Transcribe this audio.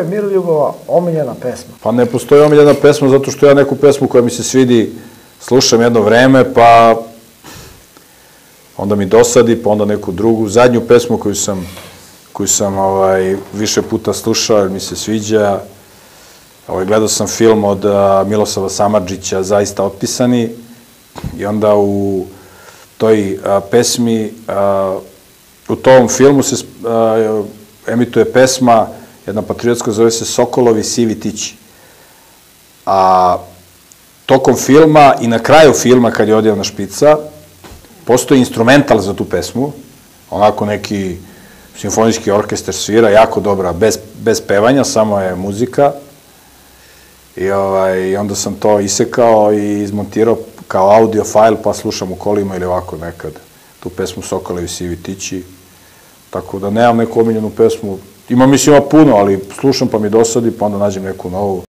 Miroljubova omiljena pesma? Pa ne postoji omiljena pesma zato što ja neku pesmu koja mi se svidi slušam jedno vreme, pa onda mi dosadi, pa onda neku drugu. Zadnju pesmu koju sam više puta slušao jer mi se sviđa, gledao sam film od Milosava Samardžića, Zaista otpisani, i onda u toj pesmi, u tom filmu se emituje pesma, jedna patriotska, zove se Sokolovi sivi tići. A tokom filma i na kraju filma, kad je Odjevna špica, postoji instrumental za tu pesmu, onako neki simfonijski orkestar svira, jako dobra, bez pevanja, samo je muzika. I onda sam to isekao i izmontirao kao audio fajl, pa slušam u kolima ili ovako nekad tu pesmu Sokolovi sivi tići. Tako da nemam neku omiljenu pesmu. Ima puno, ali slušam pa mi dosadi, pa onda nađem neku novu.